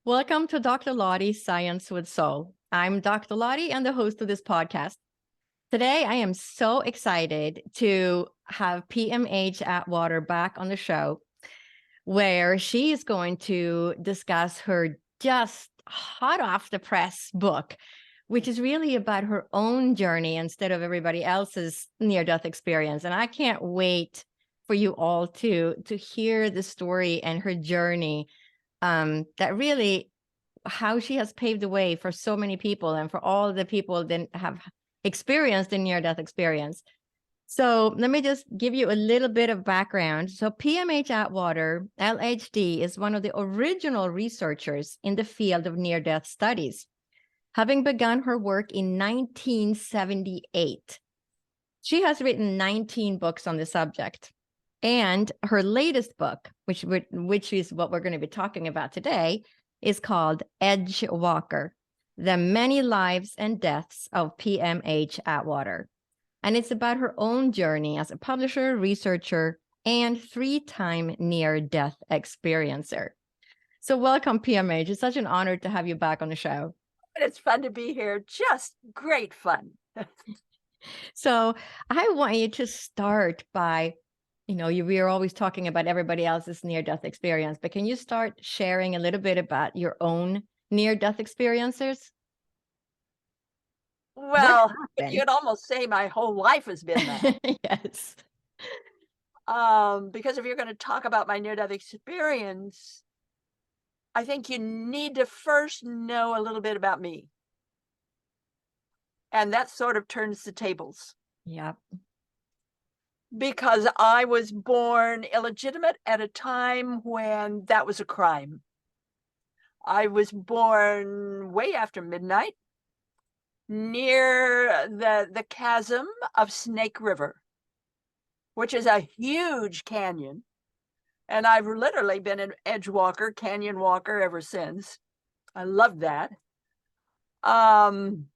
Welcome to Dr. Lottie's Science with Soul. I'm Dr. Lottie and the host of this podcast. Today, I am so excited to have P.M.H. Atwater back on the show, where she is going to discuss her just hot off the press book, which is really about her own journey instead of everybody else's near-death experience. And I can't wait for you all to hear the story and her journey, that really how she has paved the way for so many people and for all the people that have experienced the near-death experience. So let me just give you a little bit of background. So P.M.H. Atwater L.H.D. is one of the original researchers in the field of near-death studies, having begun her work in 1978. She has written 19 books on the subject. And her latest book, which is what we're going to be talking about today, is called Edgewalker: The Many Lives and Deaths of P.M.H. Atwater. And it's about her own journey as a publisher, researcher, and 3-time near-death experiencer. So welcome, P.M.H. It's such an honor to have you back on the show. It's fun to be here. Just great fun. So I want you to start by, we are always talking about everybody else's near-death experience, but can you start sharing a little bit about your own near-death experiences? Well, you could almost say my whole life has been that. Yes. Because if you're going to talk about my near-death experience, I think you need to first know a little bit about me. And that sort of turns the tables. Yep. Because I was born illegitimate at a time when that was a crime. I was born way after midnight near the chasm of Snake River, which is a huge canyon. And I've literally been an edge walker, canyon walker ever since. I love that. The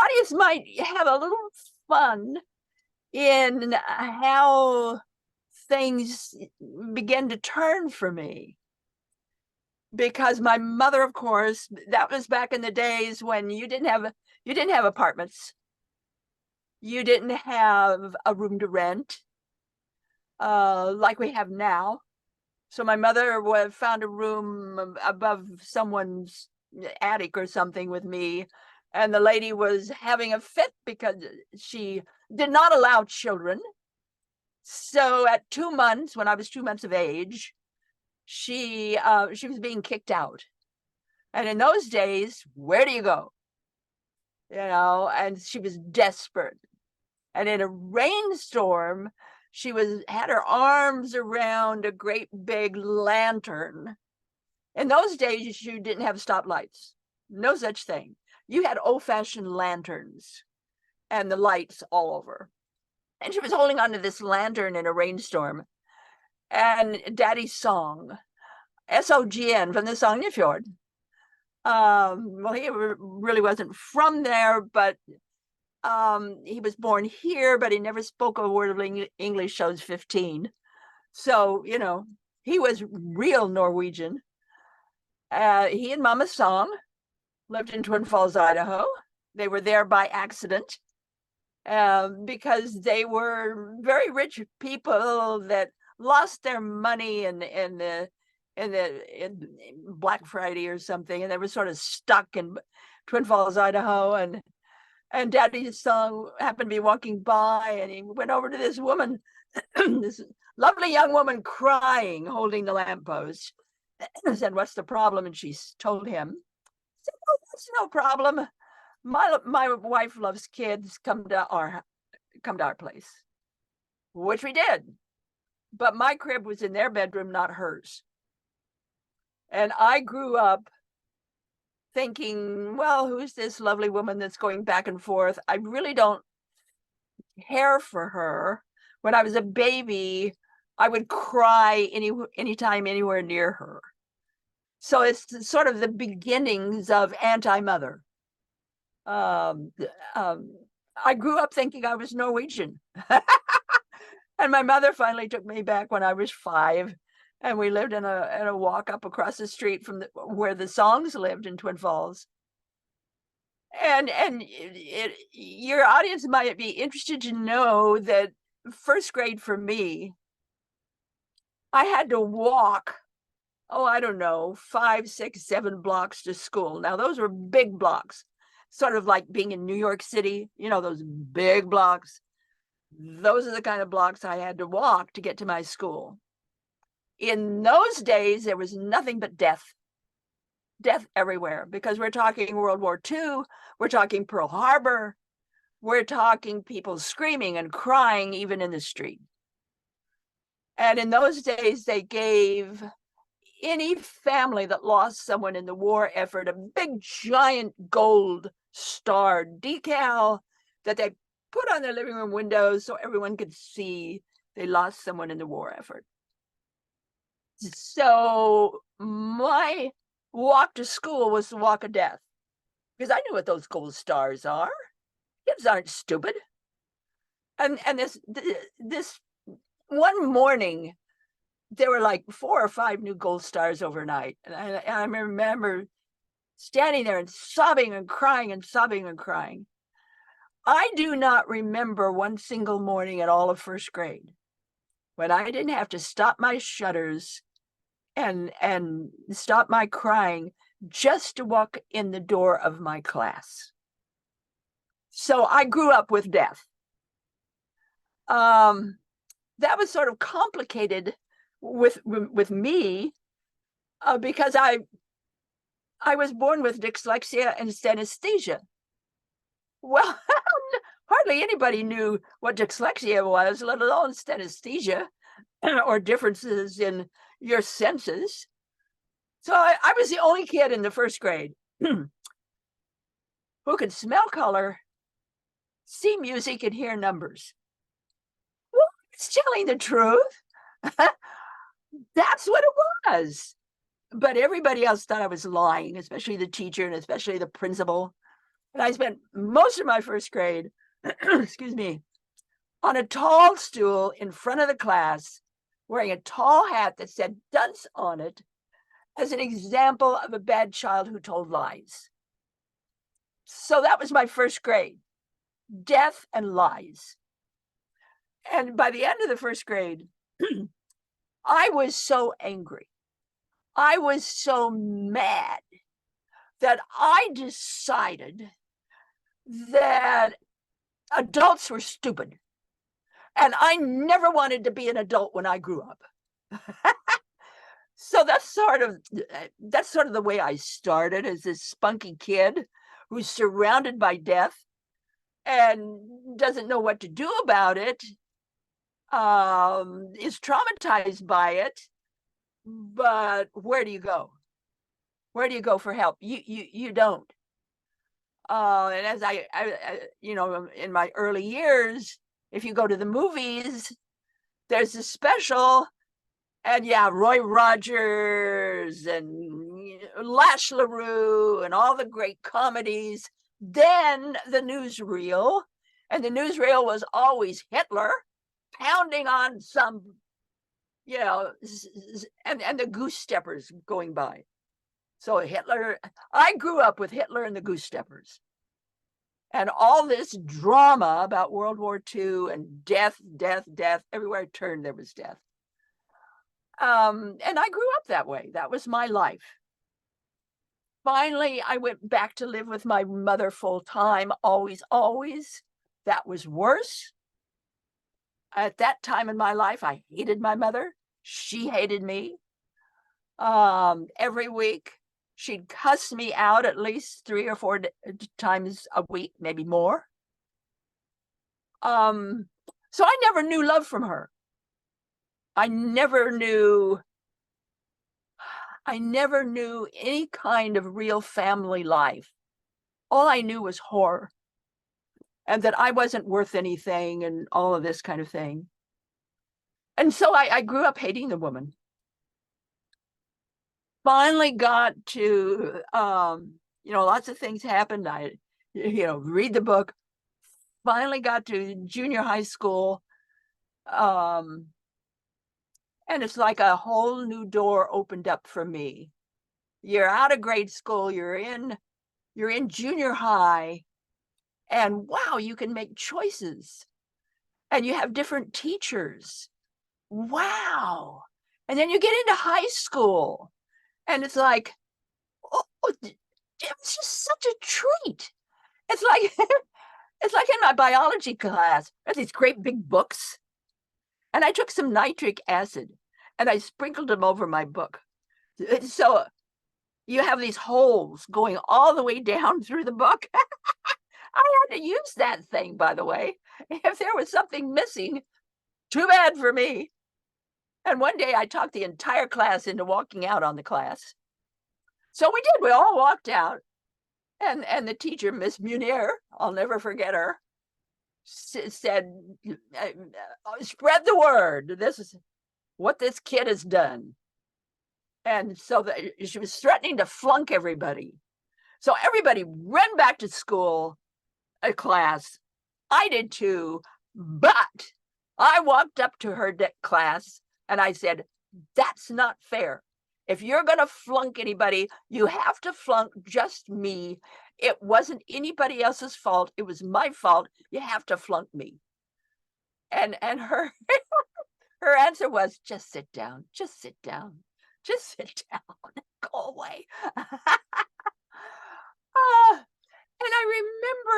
audience might have a little fun in how things began to turn for me. Because my mother, of course, that was back in the days when you didn't have apartments. You didn't have a room to rent, like we have now. So my mother found a room above someone's attic or something with me, and the lady was having a fit because she did not allow children. So at 2 months, when I was 2 months of age, she was being kicked out. And in those days, where do you go? And she was desperate. And in a rainstorm, she had her arms around a great big lantern. In those days, you didn't have stoplights. No such thing. You had old-fashioned lanterns and the lights all over. And she was holding onto this lantern in a rainstorm. And Daddy's song, SOGN, from the Sognefjord. Well, he really wasn't from there, but he was born here, but he never spoke a word of English till he was 15. So, he was real Norwegian. He and Mama Song lived in Twin Falls, Idaho. They were there by accident because they were very rich people that lost their money in Black Friday or something, and they were sort of stuck in Twin Falls, Idaho. And Daddy's son happened to be walking by, and he went over to this woman, this lovely young woman, crying, holding the lamppost. And said, "What's the problem?" And she told him. He said, "Oh, that's no problem. My wife loves kids. Come to our place," which we did. But my crib was in their bedroom, not hers. And I grew up thinking, well, who's this lovely woman that's going back and forth? I really don't care for her. When I was a baby, I would cry anytime anywhere near her. So it's sort of the beginnings of anti-mother. I grew up thinking I was Norwegian. And my mother finally took me back when I was 5 And we lived in a walk up across the street from where the Songs lived in Twin Falls. And your audience might be interested to know that first grade for me, I had to walk, I don't know, 5, 6, 7 blocks to school. Now, those were big blocks, sort of like being in New York City, those big blocks. Those are the kind of blocks I had to walk to get to my school. In those days, there was nothing but death everywhere, because we're talking World War II, we're talking Pearl Harbor, we're talking people screaming and crying even in the street. And in those days, they gave any family that lost someone in the war effort a big giant gold star decal that they put on their living room windows so everyone could see they lost someone in the war effort. So my walk to school was the walk of death, because I knew what those gold stars are. Kids aren't stupid. And this one morning, there were like 4 or 5 new gold stars overnight. And I remember standing there and sobbing and crying and sobbing and crying. I do not remember one single morning at all of first grade when I didn't have to stop my shudders and stop my crying just to walk in the door of my class. So I grew up with death. That was sort of complicated with me because I was born with dyslexia and synesthesia. Well, hardly anybody knew what dyslexia was, let alone synesthesia or differences in your senses. So I was the only kid in the first grade who could smell color, see music, and hear numbers. Well, it's telling the truth. That's what it was. But everybody else thought I was lying, especially the teacher and especially the principal. And I spent most of my first grade, excuse me, on a tall stool in front of the class, wearing a tall hat that said dunce on it, as an example of a bad child who told lies. So that was my first grade, death and lies. And by the end of the first grade, I was so angry. I was so mad that I decided that adults were stupid. And I never wanted to be an adult when I grew up. So that's sort of the way I started, as this spunky kid who's surrounded by death and doesn't know what to do about it, is traumatized by it. But where do you go? Where do you go for help? You don't. And as I in my early years, if you go to the movies, there's a special, and Roy Rogers and Lash LaRue and all the great comedies. Then the newsreel, and the newsreel was always Hitler pounding on some, and the goose steppers going by. So Hitler, I grew up with Hitler and the goose steppers. And all this drama about World War II and death. Everywhere I turned, there was death. And I grew up that way. That was my life. Finally, I went back to live with my mother full time, always. That was worse. At that time in my life, I hated my mother. She hated me. Every week, she'd cuss me out at least 3 or 4 times a week, maybe more. So I never knew love from her. I never knew any kind of real family life. All I knew was horror, and that I wasn't worth anything, and all of this kind of thing. And so I grew up hating the woman. Finally got to, lots of things happened. I, read the book. Finally got to junior high school. And And it's like a whole new door opened up for me. You're out of grade school, you're in junior high, and wow, you can make choices. And you have different teachers. Wow. And then you get into high school, and it's like, oh, it was just such a treat. It's like it's like in my biology class, there's these great big books. And I took some nitric acid and I sprinkled them over my book. So you have these holes going all the way down through the book. I had to use that thing, by the way. If there was something missing, too bad for me. And one day I talked the entire class into walking out on the class. So we did. We all walked out. And the teacher, Miss Munier, I'll never forget her, said, spread the word. This is what this kid has done. And so she was threatening to flunk everybody. So everybody ran back to school, a class. I did too, but I walked up to her class and I said, that's not fair. If you're going to flunk anybody, you have to flunk just me. It wasn't anybody else's fault. It was my fault. You have to flunk me. And her her answer was, just sit down, just sit down, just sit down, go away. And I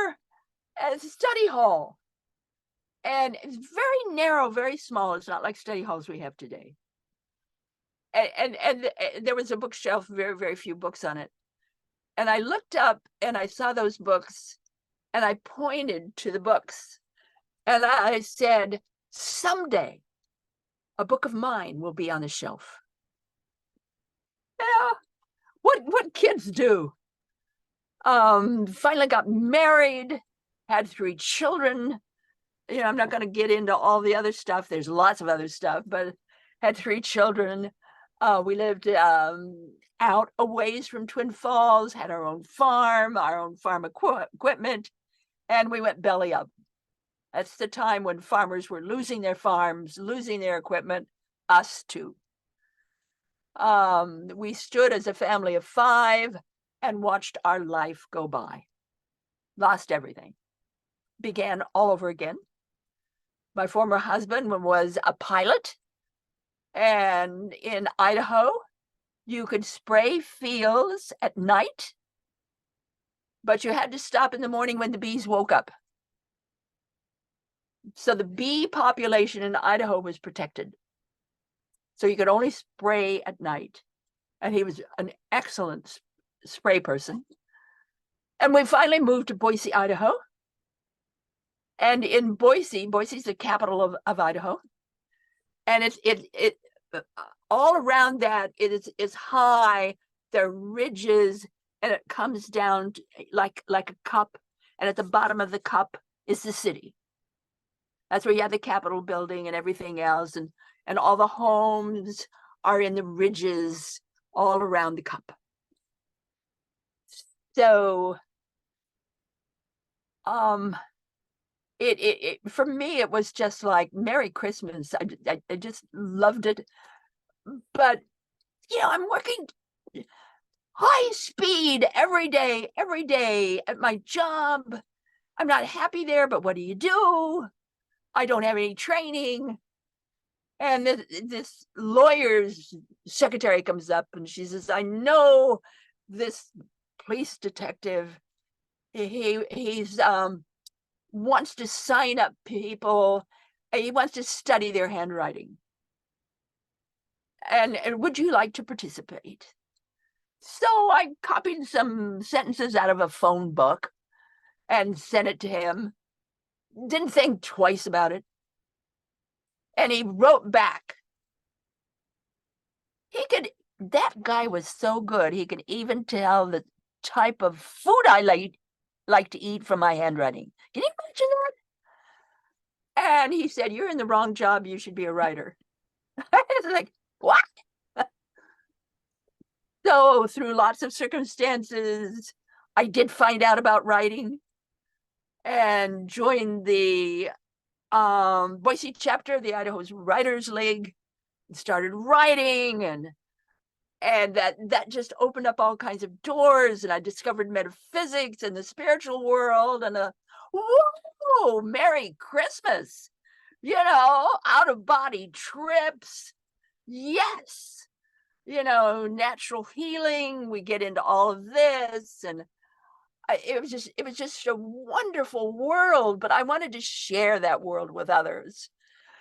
remember a study hall, and it's very narrow, very small. It's not like study halls we have today. And there was a bookshelf, very, very few books on it. And I looked up and I saw those books and I pointed to the books and I said, someday a book of mine will be on the shelf. Yeah, what kids do. Finally got married, had 3 children. You know, I'm not going to get into all the other stuff. There's lots of other stuff, but had 3 children. We lived out a ways from Twin Falls, had our own farm equipment, and we went belly up. That's the time when farmers were losing their farms, losing their equipment, us too. We stood as a family of 5 and watched our life go by. Lost everything. Began all over again. My former husband was a pilot. And in Idaho, you could spray fields at night, but you had to stop in the morning when the bees woke up. So the bee population in Idaho was protected. So you could only spray at night. And he was an excellent spray person. And we finally moved to Boise, Idaho. And in Boise's the capital of Idaho. And it all around that, it's high, there are ridges, and it comes down like a cup. And at the bottom of the cup is the city. That's where you have the Capitol building and everything else. And all the homes are in the ridges all around the cup. So for me, it was just like Merry Christmas. I just loved it. But, you know, I'm working high speed every day at my job. I'm not happy there, but what do? I don't have any training. And this lawyer's secretary comes up and she says, I know this police detective. He's wants to sign up people. He wants to study their handwriting. And would you like to participate? So I copied some sentences out of a phone book and sent it to him. Didn't think twice about it. And he wrote back. That guy was so good. He could even tell the type of food I like to eat from my handwriting. Can you imagine that? And he said, you're in the wrong job. You should be a writer. It's like, what? So through lots of circumstances, I did find out about writing and joined the Boise chapter of the Idaho's Writers League. started writing, and that just opened up all kinds of doors, and I discovered metaphysics and the spiritual world, and whoa, Merry Christmas, out of body trips. Yes, natural healing. We get into all of this, and it was just a wonderful world, but I wanted to share that world with others.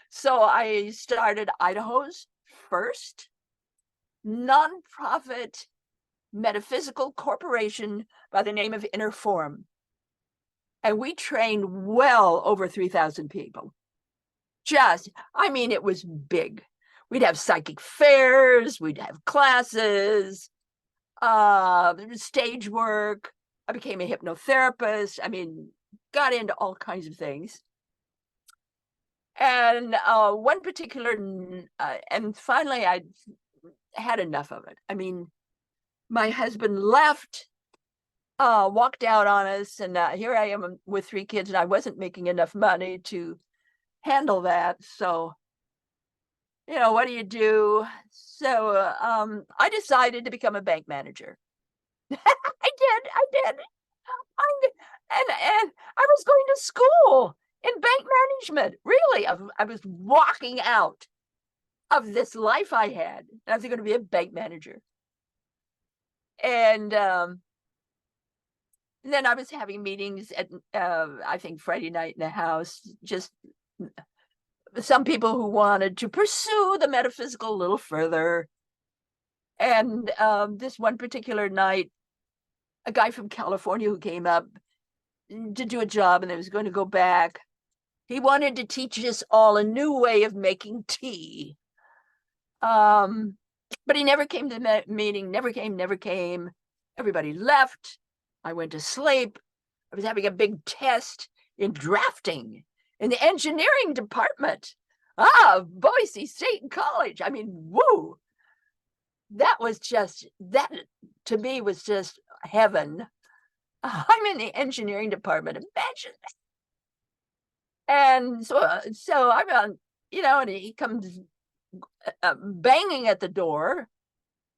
So I started Idaho's first nonprofit metaphysical corporation by the name of Inner Form. And we trained well over 3,000 people. It was big. We'd have psychic fairs, we'd have classes, stage work. I became a hypnotherapist. Got into all kinds of things. And one particular, and finally I had enough of it. My husband left, walked out on us, and here I am with 3 kids, and I wasn't making enough money to handle that. So, what do you do? So I decided to become a bank manager. I did. And I was going to school in bank management. Really, I was walking out of this life I had. I was going to be a bank manager. And then I was having meetings at, I think, Friday night in the house, just some people who wanted to pursue the metaphysical a little further. And this one particular night, a guy from California who came up to do a job, and I was going to go back. He wanted to teach us all a new way of making tea. But he never came to the meeting, never came. Everybody left. I went to sleep. I was having a big test in drafting in the engineering department. Boise State College. Woo! That to me was just heaven. I'm in the engineering department. Imagine that. And so I'm on, and he comes banging at the door.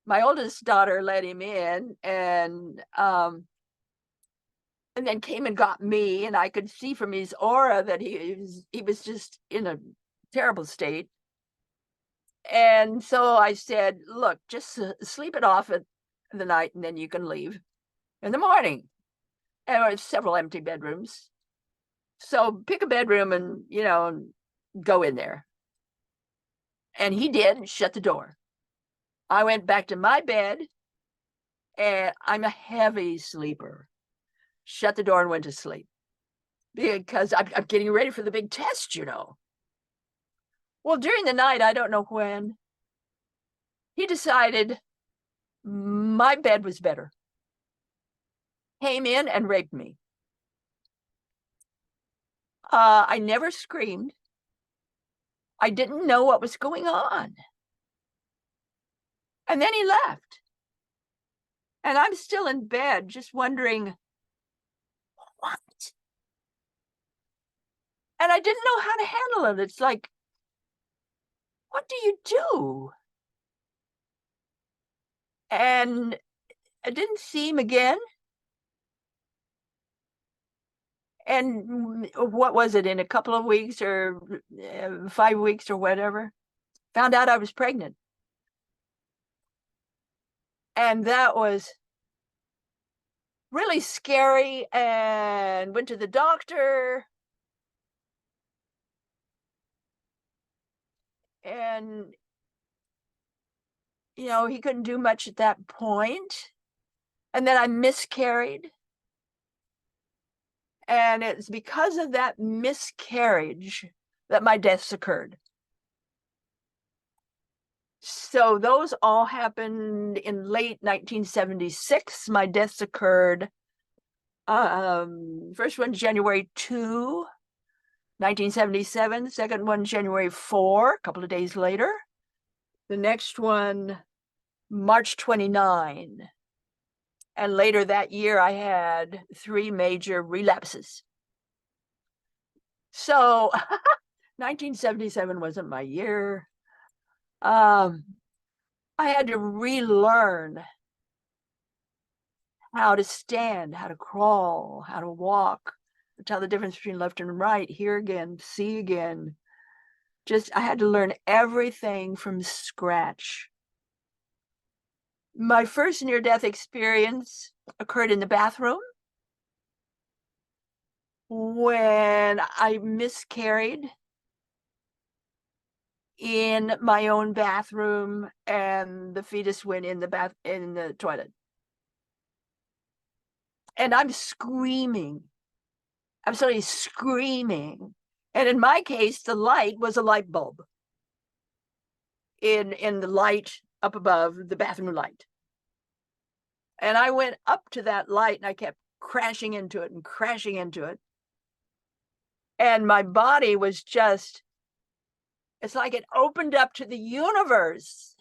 My oldest daughter let him in, and then came and got me, and I could see from his aura that he was just in a terrible state. And so I said, look, just sleep it off at the night, and then you can leave in the morning. And there were several empty bedrooms. So pick a bedroom and, go in there. And he did, and shut the door. I went back to my bed, and I'm a heavy sleeper. Shut the door and went to sleep because I'm getting ready for the big test, Well, during the night, I don't know when, he decided my bed was better. Came in and raped me. I never screamed. I didn't know what was going on. And then he left. And I'm still in bed just wondering, what? And I didn't know how to handle it. It's like, what do you do? And I didn't see him again. And what was it, in a couple of weeks or 5 weeks or whatever, found out I was pregnant. And that was really scary, and went to the doctor. And, he couldn't do much at that point. And then I miscarried. And it's because of that miscarriage that my deaths occurred. So those all happened in late 1976. My deaths occurred. First one, January 2, 1977. Second one, January 4, a couple of days later. The next one, March 29. And later that year, I had 3 major relapses. So 1977 wasn't my year. I had to relearn how to stand, how to crawl, how to walk, tell the difference between left and right, hear again, see again. Just, I had to learn everything from scratch. My first near-death experience occurred in the bathroom when I miscarried in my own bathroom and the fetus went in the toilet. And I'm screaming, absolutely screaming. And in my case, the light was a light bulb in the light up above, the bathroom light. And I went up to that light and I kept crashing into it and crashing into it. And my body was just, it's like it opened up to the universe.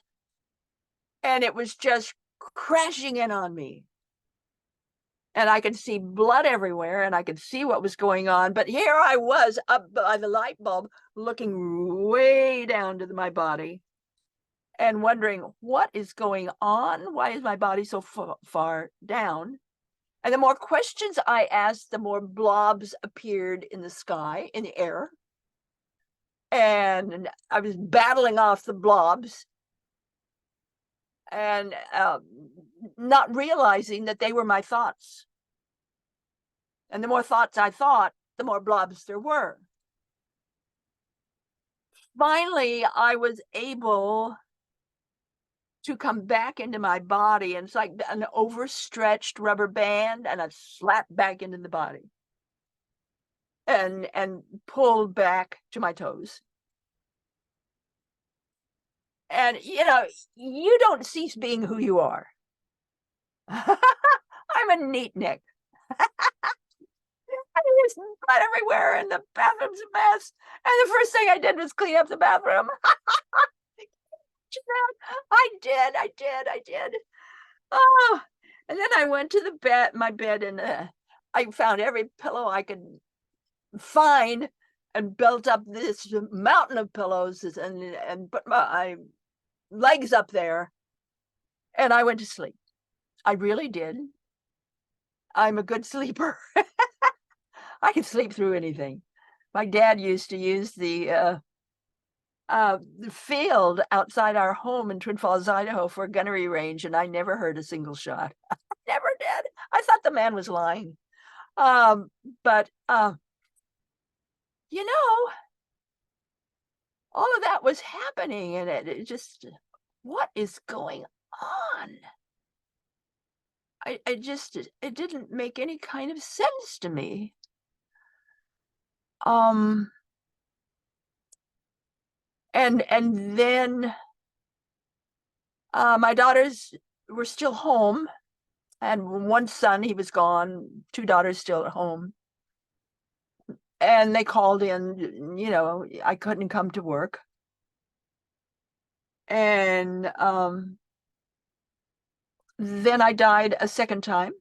And it was just crashing in on me. And I could see blood everywhere and I could see what was going on. But here I was up by the light bulb, looking way down to my body and wondering what is going on? Why is my body so far down? And the more questions I asked, the more blobs appeared in the sky, in the air. And I was battling off the blobs and not realizing that they were my thoughts. And the more thoughts I thought, the more blobs there were. Finally, I was able to come back into my body, and it's like an overstretched rubber band, and I slapped back into the body and pulled back to my toes. And you don't cease being who you are. I'm a neatnik. There's blood everywhere, and the bathroom's a mess. And the first thing I did was clean up the bathroom. I did. Oh, and then I went to my bed, and I found every pillow I could find and built up this mountain of pillows and put my legs up there, and I went to sleep. I really did. I'm a good sleeper. I can sleep through anything. My dad used to use the field outside our home in Twin Falls, Idaho for a gunnery range, and I never heard a single shot. Never did. I thought the man was lying. But you know, all of that was happening, and it just, what is going on? It didn't make any kind of sense to me. And then my daughters were still home, and one son, he was gone, two daughters still at home. And they called in, I couldn't come to work. And then I died a second time.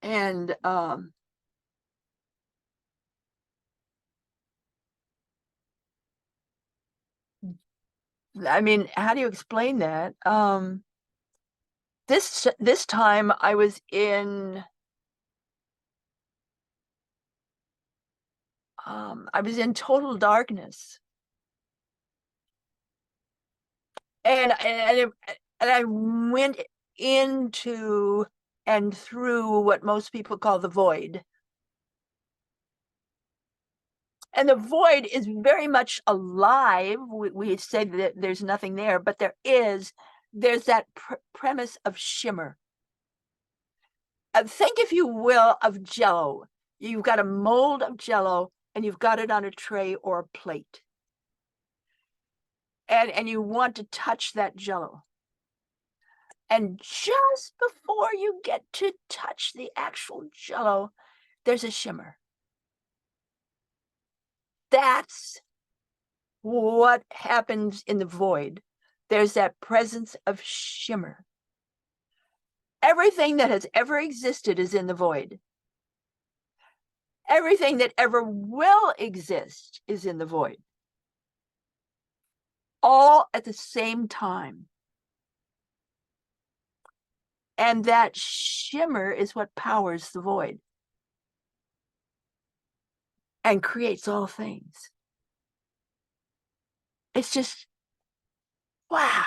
And I mean, how do you explain that? This time I was in total darkness. And I went into and through what most people call the void. And the void is very much alive. We say that there's nothing there, but there's that premise of shimmer. Think, if you will, of Jell-O. You've got a mold of Jell-O, and you've got it on a tray or a plate. And you want to touch that Jell-O. And just before you get to touch the actual Jell-O, there's a shimmer. That's what happens in the void. There's that presence of shimmer. Everything that has ever existed is in the void. Everything that ever will exist is in the void. all at the same time. And that shimmer is what powers the void and creates all things. It's just, wow,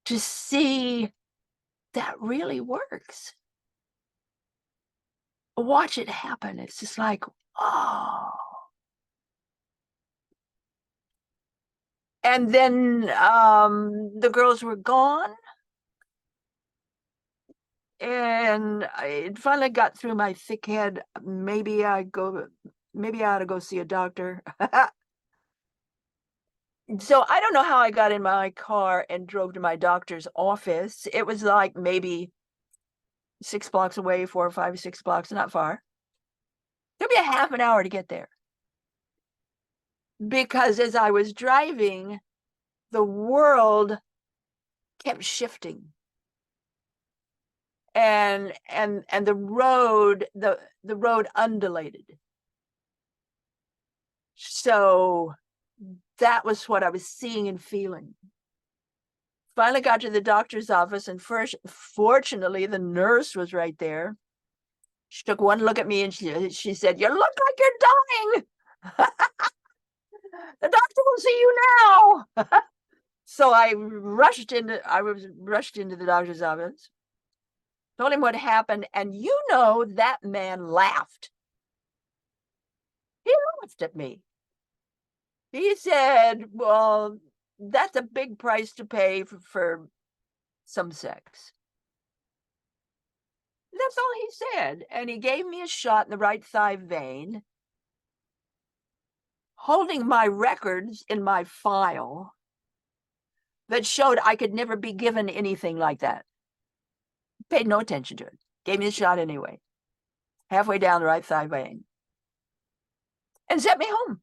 to see that really works. Watch it happen. It's just like, oh. And then the girls were gone. And it finally got through my thick head. Maybe I ought to go see a doctor. So I don't know how I got in my car and drove to my doctor's office. It was like maybe 6 blocks away, 4 or 5, 6 blocks, not far. Took me a half an hour to get there. Because as I was driving, the world kept shifting. And the road, the road undulated. So that was what I was seeing and feeling. Finally got to the doctor's office, and fortunately, the nurse was right there. She took one look at me and she said, "You look like you're dying. The doctor will see you now." So I was rushed into the doctor's office, told him what happened, and that man laughed. He laughed at me. He said, "Well, that's a big price to pay for some sex." That's all he said. And he gave me a shot in the right thigh vein, holding my records in my file that showed I could never be given anything like that. Paid no attention to it. Gave me the shot anyway. Halfway down the right thigh vein. And sent me home.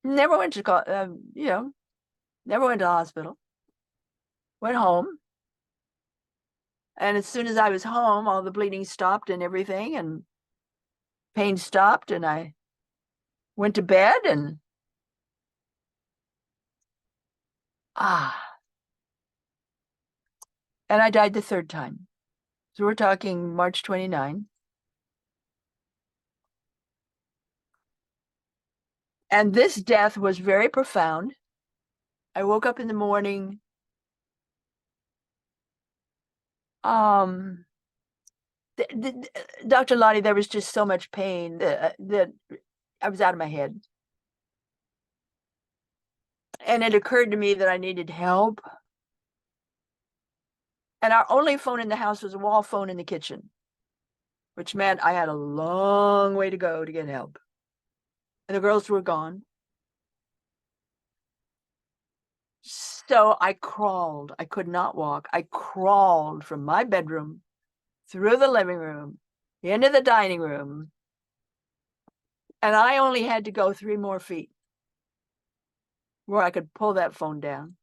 Never went to, never went to the hospital. Went home. And as soon as I was home, all the bleeding stopped and everything, and pain stopped, and I went to bed, and and I died the third time. So we're talking March 29. And this death was very profound. I woke up in the morning. Dr. Lottie, there was just so much pain that I was out of my head. And it occurred to me that I needed help. And our only phone in the house was a wall phone in the kitchen, which meant I had a long way to go to get help. And the girls were gone. So I crawled. I could not walk. I crawled from my bedroom through the living room into the dining room. And I only had to go 3 more feet where I could pull that phone down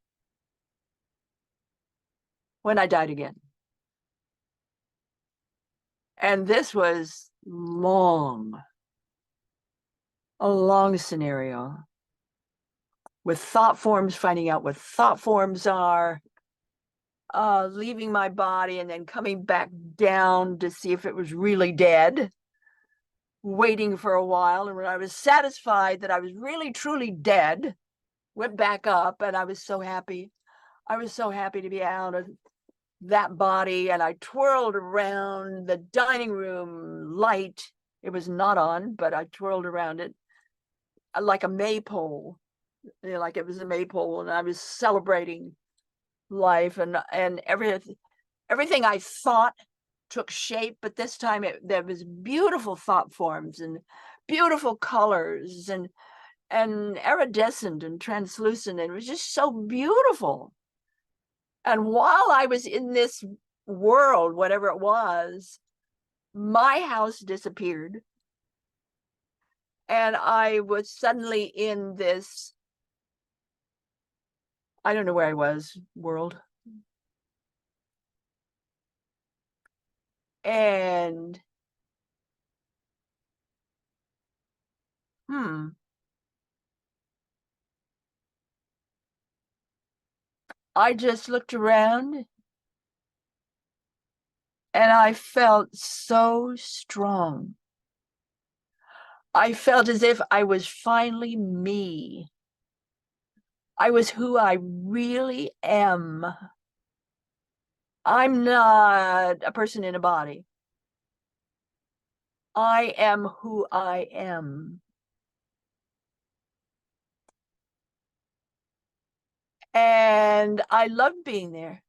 when I died again. And this was a long scenario with thought forms, finding out what thought forms are, leaving my body and then coming back down to see if it was really dead, waiting for a while. And when I was satisfied that I was really, truly dead, went back up, and I was so happy. I was so happy to be out of that body, and I twirled around the dining room light. It was not on, but I twirled around it like a maypole, like it was a maypole, and I was celebrating life, and everything I thought took shape. But this time there was beautiful thought forms and beautiful colors and iridescent and translucent, and it was just so beautiful. And while I was in this world, whatever it was, my house disappeared. And I was suddenly in this, I don't know where I was, world. And I just looked around and I felt so strong. I felt as if I was finally me. I was who I really am. I'm not a person in a body. I am who I am. And I loved being there.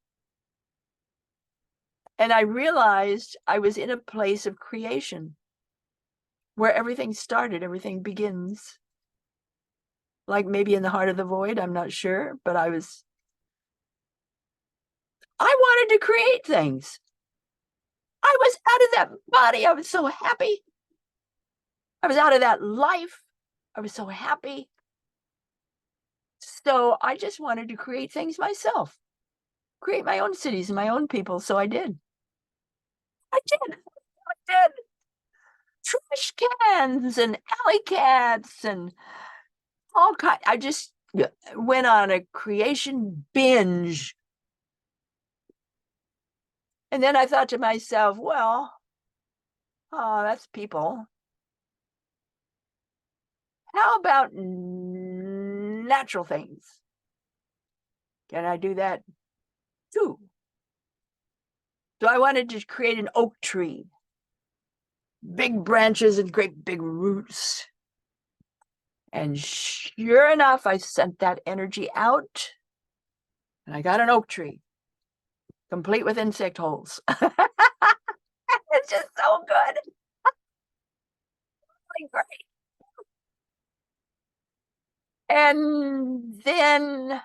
And I realized I was in a place of creation where everything started, everything begins. Like maybe in the heart of the void, I'm not sure, but I wanted to create things. I was out of that body. I was so happy. I was out of that life. I was so happy. So I just wanted to create things myself, create my own cities and my own people. So I did. I did. I did. Trash cans and alley cats and all kind. I just went on a creation binge. And then I thought to myself, well, that's people. How about natural things? Can I do that too? So I wanted to create an oak tree, big branches and great big roots. And sure enough, I sent that energy out and I got an oak tree, complete with insect holes. It's just so good. Really great. And then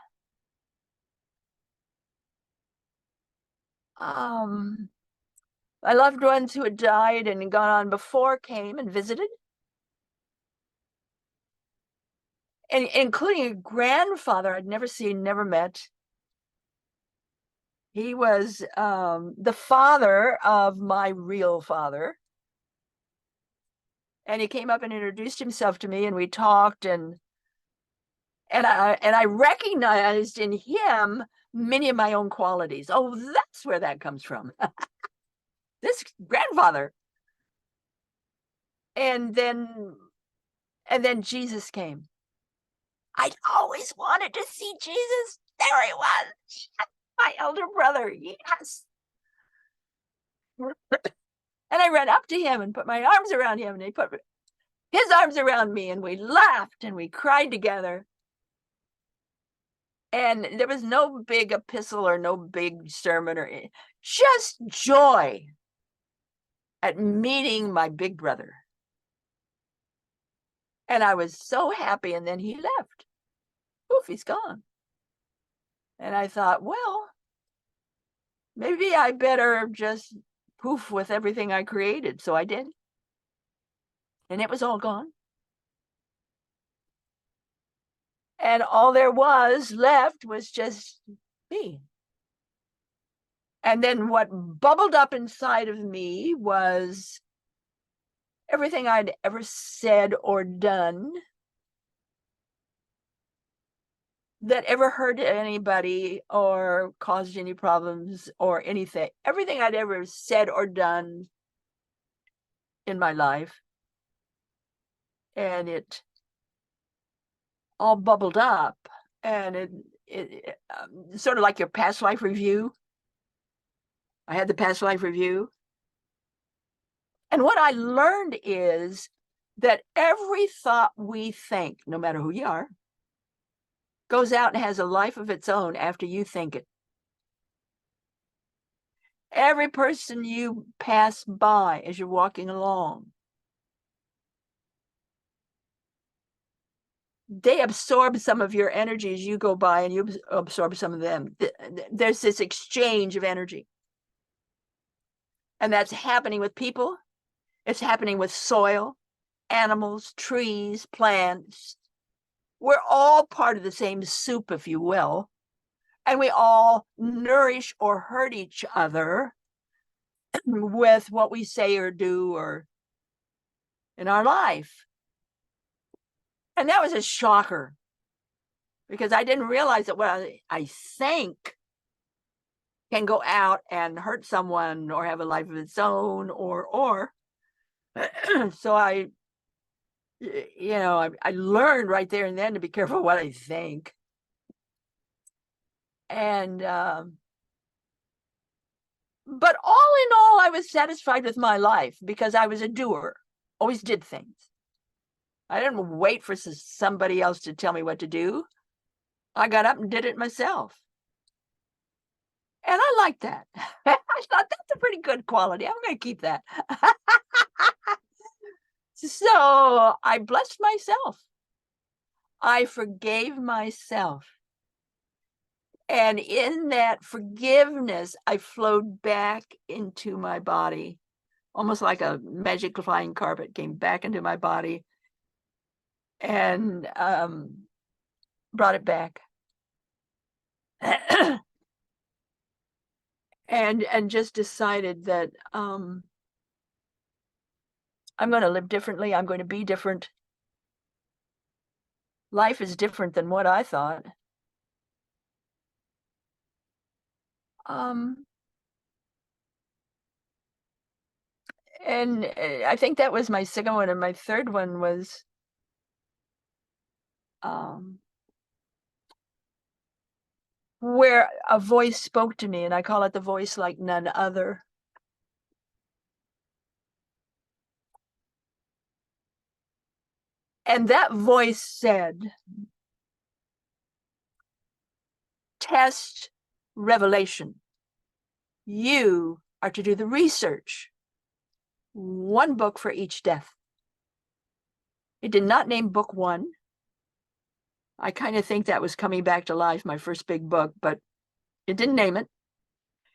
my loved ones who had died and gone on before came and visited, and including a grandfather I'd never seen, never met. He was the father of my real father. And he came up and introduced himself to me, and we talked, and I recognized in him many of my own qualities. Oh, that's where that comes from. This grandfather. And then Jesus came. I'd always wanted to see Jesus. There he was, my elder brother. Yes. And I ran up to him and put my arms around him, and he put his arms around me, and we laughed and we cried together. And there was no big epistle or no big sermon or just joy at meeting my big brother. And I was so happy. And then he left. Poof, he's gone. And I thought, well, maybe I better just poof with everything I created. So I did. And it was all gone. And all there was left was just me. And then what bubbled up inside of me was everything I'd ever said or done that ever hurt anybody or caused any problems or anything. Everything I'd ever said or done in my life. And it all bubbled up. And it sort of like your past life review. I had the past life review. And what I learned is that every thought we think, no matter who you are, goes out and has a life of its own after you think it. Every person you pass by as you're walking along, they absorb some of your energy as you go by, and you absorb some of them. There's this exchange of energy. And that's happening with people. It's happening with soil, animals, trees, plants. We're all part of the same soup, if you will. And we all nourish or hurt each other with what we say or do or in our life. And that was a shocker, because I didn't realize that what I think can go out and hurt someone or have a life of its own, or so I learned right there and then to be careful what I think. And but all in all, I was satisfied with my life because I was a doer, always did things. I didn't wait for somebody else to tell me what to do. I got up and did it myself. And I like that. I thought that's a pretty good quality. I'm going to keep that. So I blessed myself. I forgave myself. And in that forgiveness, I flowed back into my body, almost like a magic flying carpet came back into my body and brought it back. and just decided that I'm going to live differently. I'm going to be different. Life is different than what I thought. And I think that was my second one, and my third one was where a voice spoke to me, and I call it the voice like none other. And that voice said, test revelation. You are to do the research. One book for each death. It did not name book one. I kind of think that was Coming Back to Life, my first big book, but it didn't name it.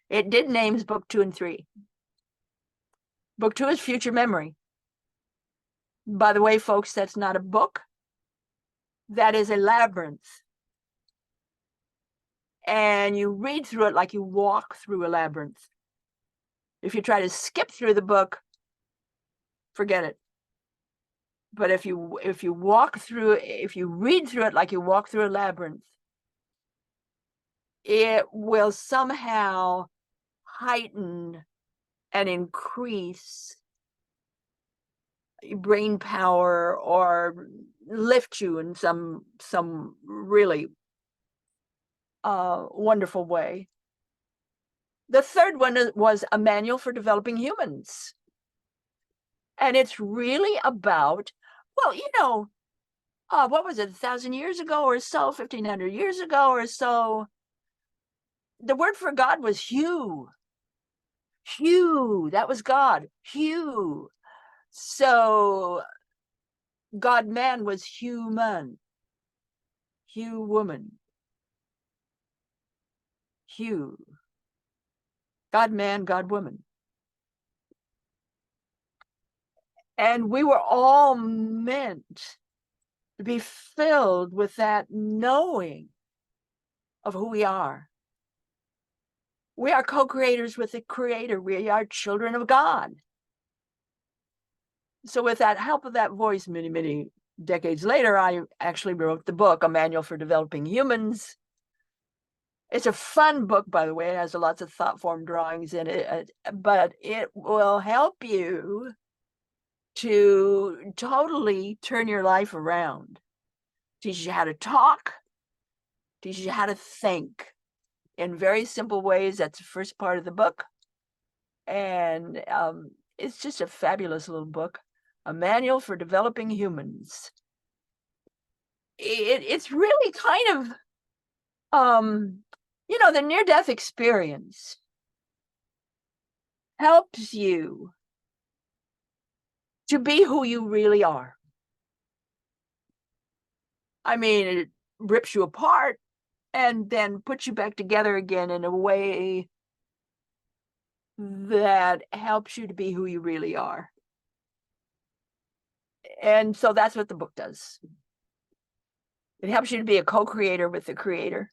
It did names book 2 and 3. Book 2 is Future Memory. By the way, folks, that's not a book. That is a labyrinth. And you read through it like you walk through a labyrinth. If you try to skip through the book, forget it. But if you read through it like you walk through a labyrinth, it will somehow heighten and increase brain power or lift you in some really wonderful way. The third one was a manual for developing humans. And it's really about, well, what was it, 1,000 years ago or so, 1,500 years ago or so, the word for God was Hugh. Hugh, that was God, Hugh. So God man was human, Hugh woman, Hugh. God man, God woman. And we were all meant to be filled with that knowing of who we are. We are co-creators with the Creator. We are children of God. So with that help of that voice, many, many decades later, I actually wrote the book, A Manual for Developing Humans. It's a fun book, by the way. It has lots of thought form drawings in it, but it will help you to totally turn your life around. Teaches you how to talk, teaches you how to think in very simple ways. That's the first part of the book. And it's just a fabulous little book, A Manual for Developing Humans. It's really kind of, the near-death experience helps you to be who you really are. I mean, it rips you apart and then puts you back together again in a way that helps you to be who you really are. And so that's what the book does. It helps you to be a co-creator with the Creator.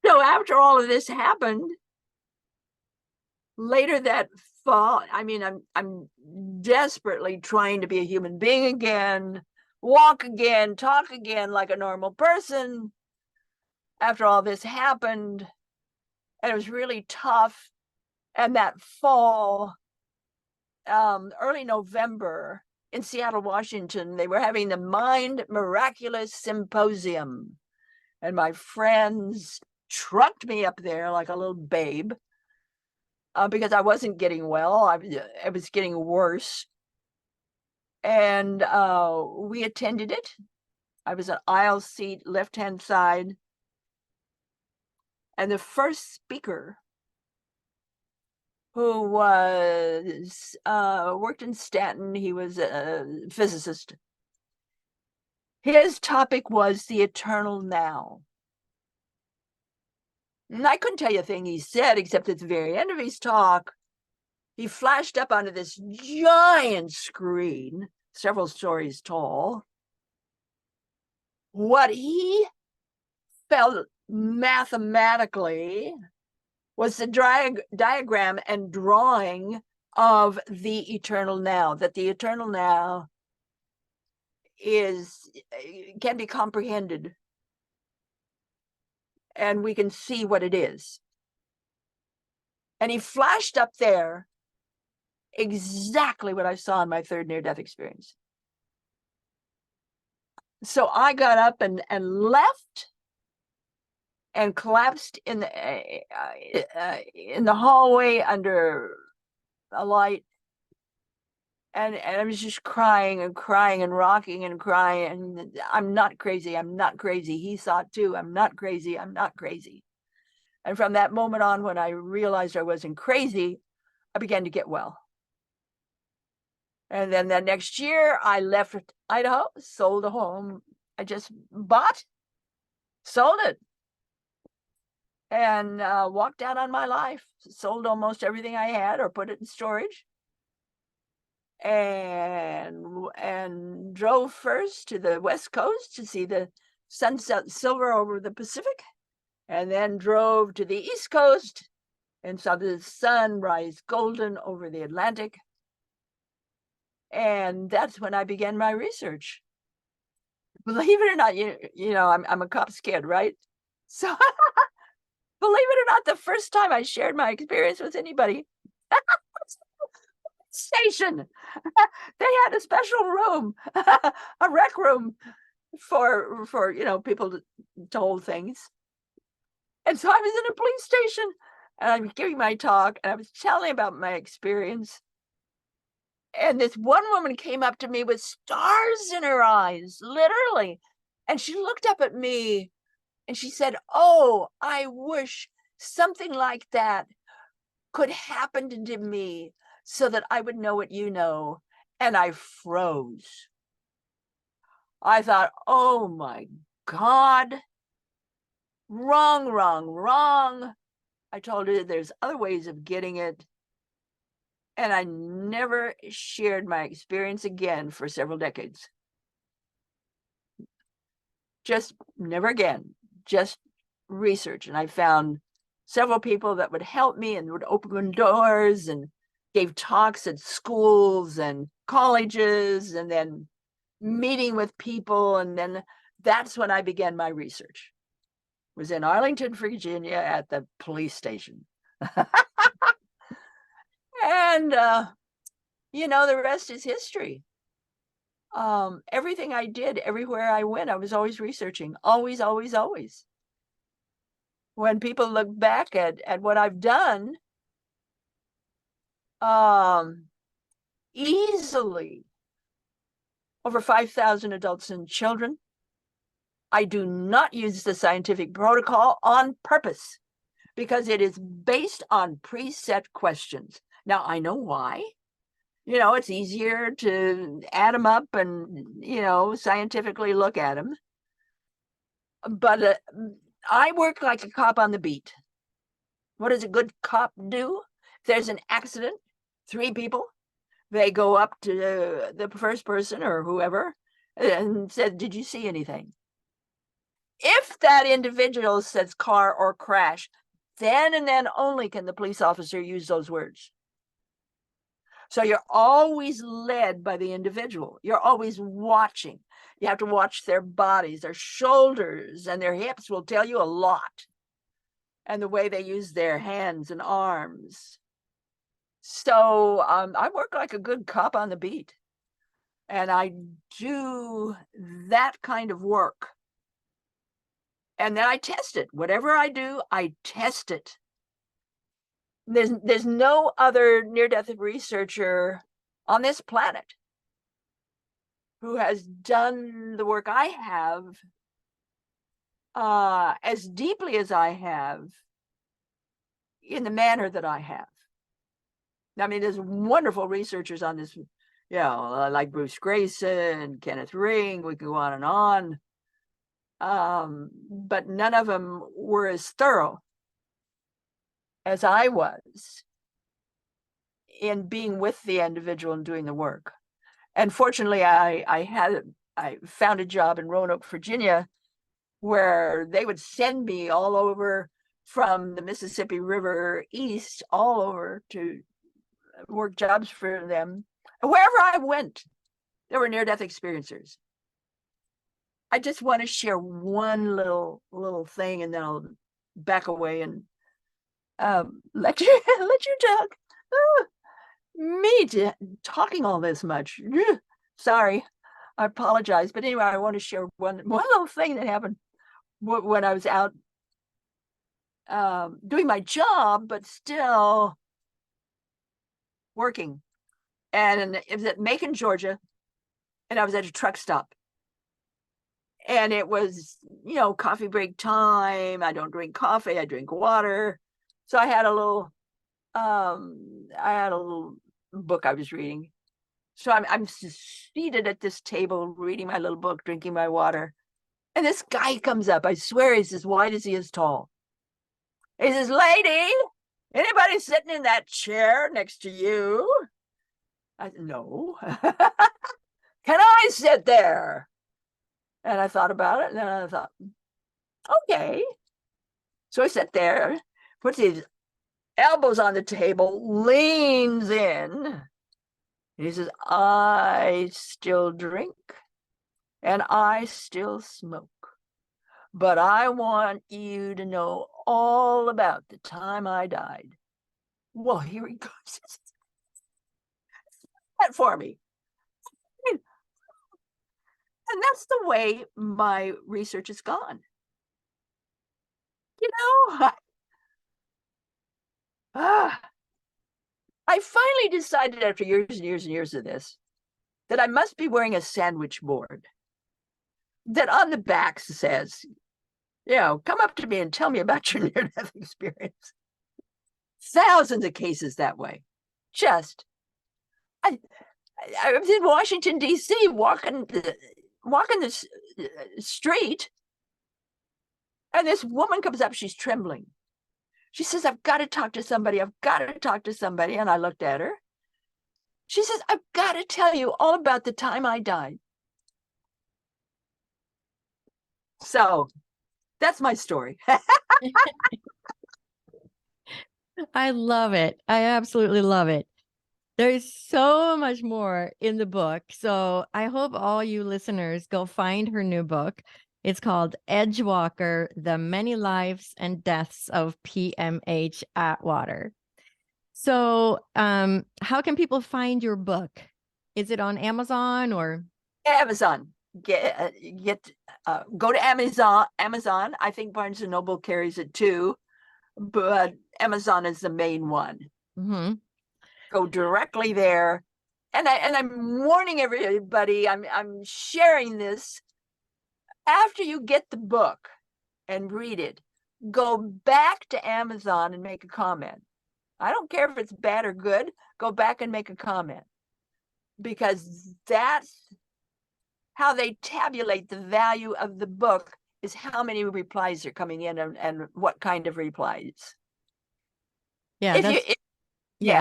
So after all of this happened, later that fall, I mean, I'm desperately trying to be a human being again, walk again, talk again like a normal person. after all this happened, and it was really tough. And that fall, early November in Seattle, Washington, they were having the Mind Miraculous Symposium. And my friends trucked me up there like a little babe because I wasn't getting well. I was getting worse. And we attended it. I was an aisle seat, left-hand side. And the first speaker, who was worked in Stanton, he was a physicist. His topic was the eternal now. And I couldn't tell you a thing he said, except at the very end of his talk, he flashed up onto this giant screen, several stories tall, what he felt mathematically was the diagram and drawing of the eternal now, that the eternal now can be comprehended, and we can see what it is. And he flashed up there exactly what I saw in my third near-death experience. So I got up and left and collapsed in the hallway under a light. And I was just crying and crying and rocking and crying. And I'm not crazy. I'm not crazy. He saw it too. I'm not crazy. I'm not crazy. And from that moment on, when I realized I wasn't crazy, I began to get well. And then the next year, I left Idaho, sold a home I just bought, sold it, and walked out on my life. Sold almost everything I had or put it in storage. And drove first to the West Coast to see the sunset silver over the Pacific, and then drove to the East Coast and saw the sun rise golden over the Atlantic. And that's when I began my research. Believe it or not, you know, I'm a cop's kid, right? So believe it or not, the first time I shared my experience with anybody, station, they had a special room, a rec room for you know, people to hold things. And so I was in a police station, and I was giving my talk, and I was telling about my experience. And this one woman came up to me with stars in her eyes, literally. And she looked up at me and she said, "Oh, I wish something like that could happen to me so that I would know what you know." And I froze. I thought, oh my God, wrong, wrong, wrong. I told her there's other ways of getting it. And I never shared my experience again for several decades. Just never again, just research. And I found several people that would help me and would open doors and gave talks at schools and colleges, and then meeting with people. And then that's when I began my research. It was in Arlington, Virginia at the police station. And, you know, the rest is history. Everything I did, everywhere I went, I was always researching, always, always, always. When people look back at what I've done, easily over 5,000 adults and children. I do not use the scientific protocol on purpose because it is based on preset questions. Now, I know why. You know, it's easier to add them up and, you know, scientifically look at them. But I work like a cop on the beat. What does a good cop do? If there's an accident, 3 people, they go up to the first person or whoever and said, "Did you see anything?" If that individual says car or crash, then and then only can the police officer use those words. So you're always led by the individual. You're always watching. You have to watch their bodies, their shoulders and their hips will tell you a lot. And the way they use their hands and arms. So I work like a good cop on the beat. And I do that kind of work. And then I test it. Whatever I do, I test it. There's no other near-death researcher on this planet who has done the work I have as deeply as I have in the manner that I have. I mean, there's wonderful researchers on this, like Bruce Grayson, Kenneth Ring, we can go on and on. But none of them were as thorough as I was in being with the individual and doing the work. And fortunately, I found a job in Roanoke, Virginia, where they would send me all over from the Mississippi River east, all over to work jobs for them. And wherever I went, there were near-death experiencers. I just want to share one little thing, and then I'll back away and let you talk. Me talking all this much. Sorry, I apologize. But anyway, I want to share one little thing that happened when I was out doing my job, but still working. And it was at Macon, Georgia, and I was at a truck stop. And it was, coffee break time. I don't drink coffee, I drink water. So I had a little book I was reading. So I'm seated at this table reading my little book, drinking my water. And this guy comes up. I swear he's as wide as he is tall. He says, "Lady, anybody sitting in that chair next to you?" I said, "No." "Can I sit there?" And I thought about it, and then I thought, okay. So I sat there, puts his elbows on the table, leans in, and he says, "I still drink and I still smoke, but I want you to know all about the time I died." Well, here he goes. That for me. And that's the way my research has gone. I finally decided after years and years and years of this that I must be wearing a sandwich board that on the back says, "Come up to me and tell me about your near-death experience." Thousands of cases that way. I was in Washington, D.C., walking the street, and this woman comes up. She's trembling. She says, "I've got to talk to somebody. I've got to talk to somebody." And I looked at her. She says, "I've got to tell you all about the time I died." So that's my story. I love it. I absolutely love it. There's so much more in the book. So I hope all you listeners go find her new book. It's called Edgewalker, The Many Lives and Deaths of P.M.H. Atwater. So how can people find your book? Is it on Amazon or? Amazon. Go to Amazon. I think Barnes & Noble carries it too, but Amazon is the main one. Mm-hmm. Go directly there. And I'm warning everybody, I'm sharing this. After you get the book and read it, go back to Amazon and make a comment. I don't care if it's bad or good, go back and make a comment, because that's how they tabulate the value of the book, is how many replies are coming in and what kind of replies. Yeah,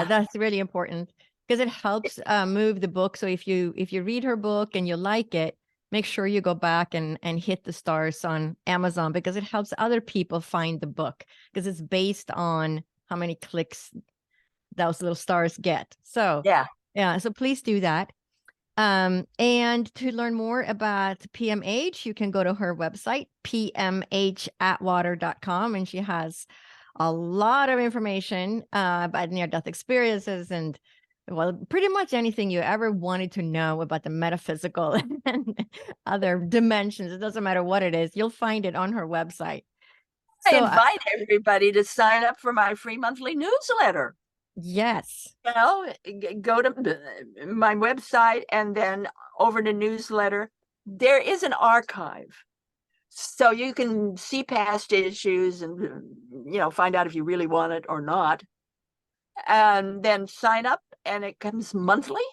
that's really important, because it helps move the book. So if you read her book and you like it, make sure you go back and hit the stars on Amazon, because it helps other people find the book, because it's based on how many clicks those little stars get. So yeah, so please do that. And to learn more about PMH, you can go to her website, pmhatwater.com, and she has a lot of information about near-death experiences and, well, pretty much anything you ever wanted to know about the metaphysical and other dimensions. It doesn't matter what it is, you'll find it on her website. I So, invite everybody to sign up for my free monthly newsletter. yes. Go to my website and then over to newsletter. There is an archive. So you can see past issues and, find out if you really want it or not. And then sign up, and it comes monthly.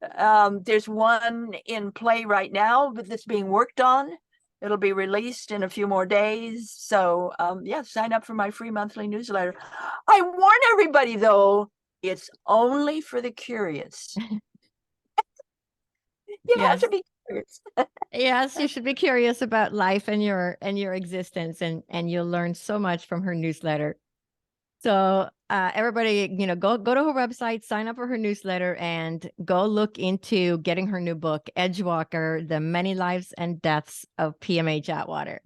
There's one in play right now that's being worked on. It'll be released in a few more days. So, sign up for my free monthly newsletter. I warn everybody, though, it's only for the curious. You have to be curious. Yes, you should be curious about life and your existence, and you'll learn so much from her newsletter. So everybody, go to her website, sign up for her newsletter, and go look into getting her new book, Edgewalker: The Many Lives and Deaths of P.M.H. Atwater.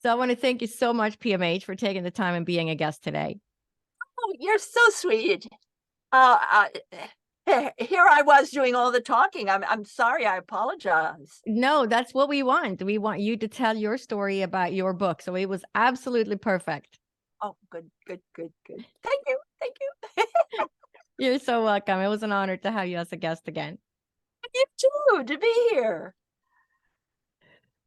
So I want to thank you so much, P.M.H., for taking the time and being a guest today. Oh, you're so sweet. Here I was doing all the talking. I'm sorry. I apologize. No, that's what we want. We want you to tell your story about your book. So it was absolutely perfect. Oh, good. Thank you. You're so welcome. It was an honor to have you as a guest again. You too, to be here.